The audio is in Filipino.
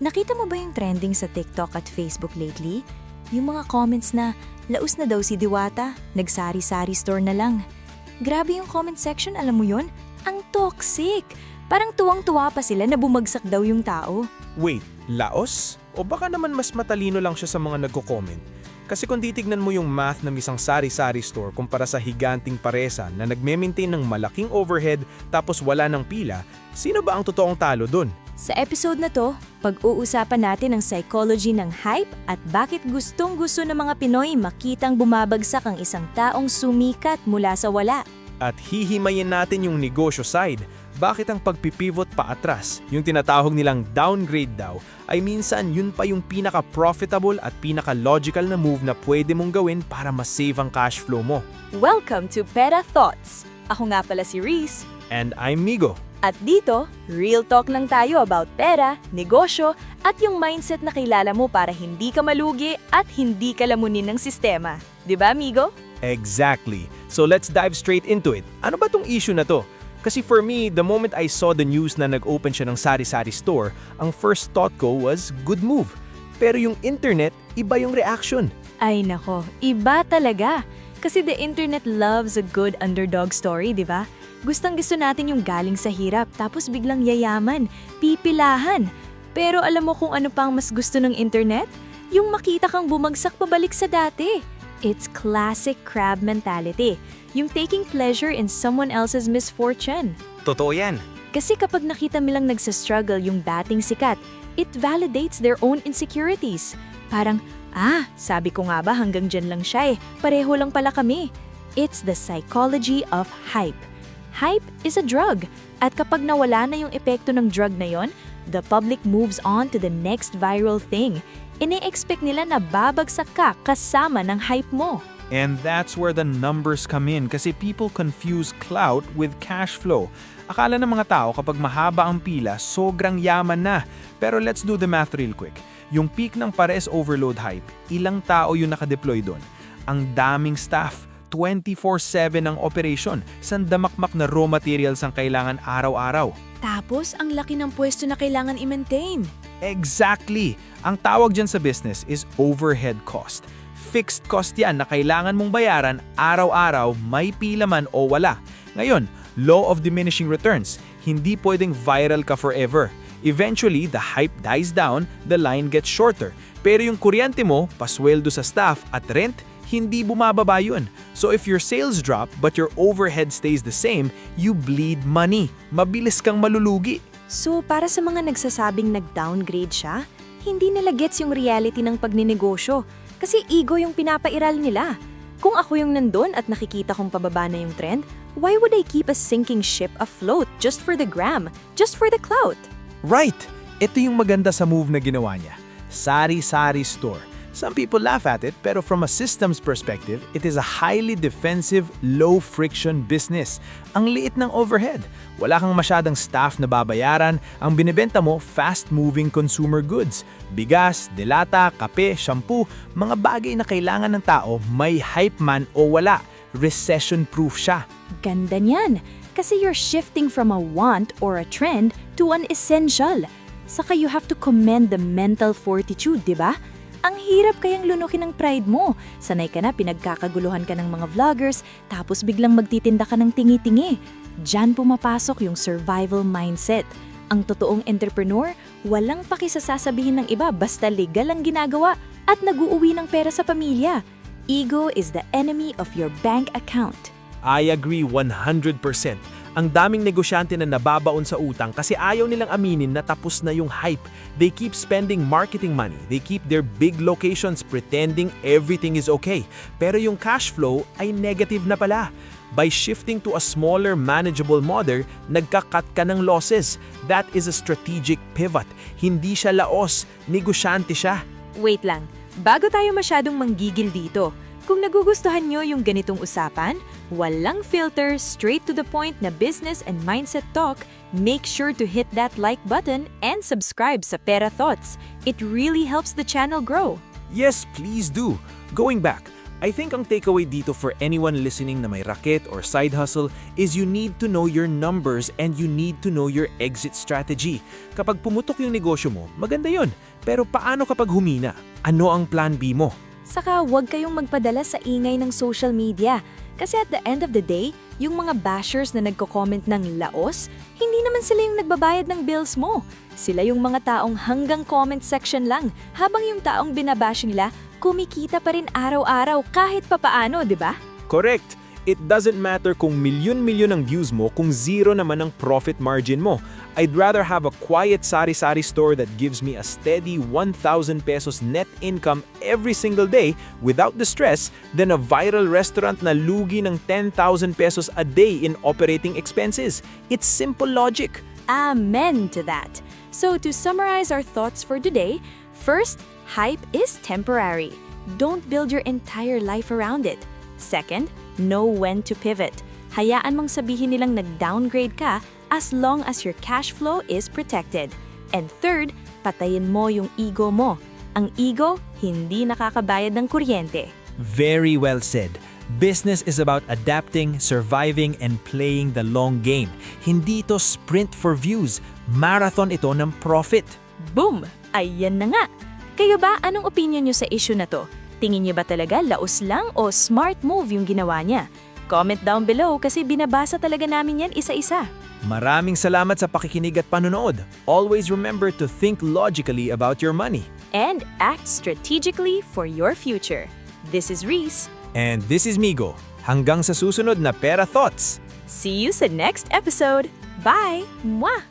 Nakita mo ba yung trending sa TikTok at Facebook lately? Yung mga comments na, laos na daw si Diwata, nagsari-sari store na lang. Grabe yung comment section, alam mo yon? Ang toxic! Parang tuwang-tuwa pa sila na bumagsak daw yung tao. Wait, Laos? O baka naman mas matalino lang siya sa mga nagko-comment? Kasi kung titignan mo yung math ng isang sari-sari store kumpara sa higanting paresa na nagme-maintain ng malaking overhead tapos wala ng pila, sino ba ang totoong talo dun? Sa episode na to, pag-uusapan natin ang psychology ng hype at bakit gustong-gusto ng mga Pinoy makitang bumabagsak ang isang taong sumikat mula sa wala. At hihimayin natin yung negosyo side. Bakit ang pagpipivot pa atras, yung tinatawag nilang downgrade daw, ay minsan yun pa yung pinaka-profitable at pinaka-logical na move na pwede mong gawin para ma-save ang cash flow mo. Welcome to Pera Thoughts! Ako nga pala si Reese. And I'm Migo. At dito, real talk lang tayo about pera, negosyo, at yung mindset na kilala mo para hindi ka malugi at hindi ka lamunin ng sistema. 'Di ba, amigo? Exactly. So let's dive straight into it. Ano ba tong issue na to? Kasi for me, the moment I saw the news na nag-open siya ng sari-sari store, ang first thought ko was, good move. Pero yung internet, iba yung reaction. Ay nako, iba talaga. Kasi the internet loves a good underdog story, di ba? Gustong-gusto natin yung galing sa hirap, tapos biglang yayaman, pipilahan. Pero alam mo kung ano pang mas gusto ng internet? Yung makita kang bumagsak pabalik sa dati. It's classic crab mentality. Yung taking pleasure in someone else's misfortune. Totoo yan. Kasi kapag nakita nilang nagsastruggle yung dating sikat, it validates their own insecurities. Parang, sabi ko nga ba hanggang dyan lang siya pareho lang pala kami. It's the psychology of hype. Hype is a drug. At kapag nawala na yung epekto ng drug na yon, the public moves on to the next viral thing. Ine-expect nila na babagsak ka kasama ng hype mo. And that's where the numbers come in kasi people confuse clout with cash flow. Akala ng mga tao kapag mahaba ang pila, sobrang yaman na. Pero let's do the math real quick. Yung peak ng Pares overload hype, ilang tao yung nakadeploy doon? Ang daming staff. 24/7 ang operation, sandamakmak na raw materials ang kailangan araw-araw. Tapos, ang laki ng pwesto na kailangan i-maintain. Exactly! Ang tawag dyan sa business is overhead cost. Fixed cost yan na kailangan mong bayaran araw-araw, may pila man o wala. Ngayon, law of diminishing returns, hindi pwedeng viral ka forever. Eventually, the hype dies down, the line gets shorter. Pero yung kuryente mo, pasweldo sa staff at rent, hindi bumababa yun. So if your sales drop but your overhead stays the same, you bleed money. Mabilis kang malulugi. So, para sa mga nagsasabing nag-downgrade siya, hindi nila gets yung reality ng pagninegosyo. Kasi ego yung pinapairal nila. Kung ako yung nandun at nakikita kong pababa na yung trend, why would I keep a sinking ship afloat just for the gram, just for the clout? Right! Ito yung maganda sa move na ginawa niya. Sari-sari store. Some people laugh at it, pero from a systems perspective, it is a highly defensive, low-friction business. Ang liit ng overhead. Wala kang masyadang staff na babayaran. Ang binibenta mo, fast-moving consumer goods. Bigas, delata, kape, shampoo, mga bagay na kailangan ng tao, may hype man o wala. Recession-proof siya. Ganda niyan. Kasi you're shifting from a want or a trend to an essential. Saka you have to commend the mental fortitude, di ba? Ang hirap kayang lunukin ng pride mo. Sanay ka na pinagkakaguluhan ka ng mga vloggers, tapos biglang magtitinda ka ng tingi-tingi. Diyan pumapasok yung survival mindset. Ang totoong entrepreneur, walang pakisasasabihin ng iba basta legal ang ginagawa at nag-uuwi ng pera sa pamilya. Ego is the enemy of your bank account. I agree 100%. Ang daming negosyante na nababaon sa utang kasi ayaw nilang aminin na tapos na yung hype. They keep spending marketing money. They keep their big locations pretending everything is okay. Pero yung cash flow ay negative na pala. By shifting to a smaller, manageable model, nagka-cut ka ng losses. That is a strategic pivot. Hindi siya laos, negosyante siya. Wait lang, bago tayo masyadong manggigil dito, kung nagugustuhan nyo yung ganitong usapan, walang filter, straight to the point na business and mindset talk, make sure to hit that like button and subscribe sa Pera Thoughts. It really helps the channel grow. Yes, please do. Going back, I think ang takeaway dito for anyone listening na may raket or side hustle is you need to know your numbers and you need to know your exit strategy. Kapag pumutok yung negosyo mo, maganda yon. Pero paano kapag humina? Ano ang plan B mo? Saka huwag kayong magpadala sa ingay ng social media. Kasi at the end of the day, yung mga bashers na nagko-comment ng laos, hindi naman sila yung nagbabayad ng bills mo. Sila yung mga taong hanggang comment section lang, habang yung taong binabash nila, kumikita pa rin araw-araw kahit papaano, di ba? Correct. It doesn't matter kung milyon-milyon ang views mo kung zero naman ang profit margin mo. I'd rather have a quiet sari-sari store that gives me a steady 1,000 pesos net income every single day without the stress than a viral restaurant na lugi ng 10,000 pesos a day in operating expenses. It's simple logic. Amen to that. So to summarize our thoughts for today, first, hype is temporary. Don't build your entire life around it. Second, know when to pivot. Hayaan mong sabihin nilang nag-downgrade ka as long as your cash flow is protected. And third, patayin mo yung ego mo. Ang ego, hindi nakakabayad ng kuryente. Very well said. Business is about adapting, surviving, and playing the long game. Hindi ito sprint for views. Marathon ito ng profit. Boom! Ayan na nga! Kayo ba, anong opinion nyo sa issue na to? Tingin niyo ba talaga laos lang o smart move yung ginawa niya? Comment down below kasi binabasa talaga namin yan isa-isa. Maraming salamat sa pakikinig at panonood. Always remember to think logically about your money. And act strategically for your future. This is Reese. And this is Migo. Hanggang sa susunod na Pera Thoughts! See you sa next episode. Bye! Mwah!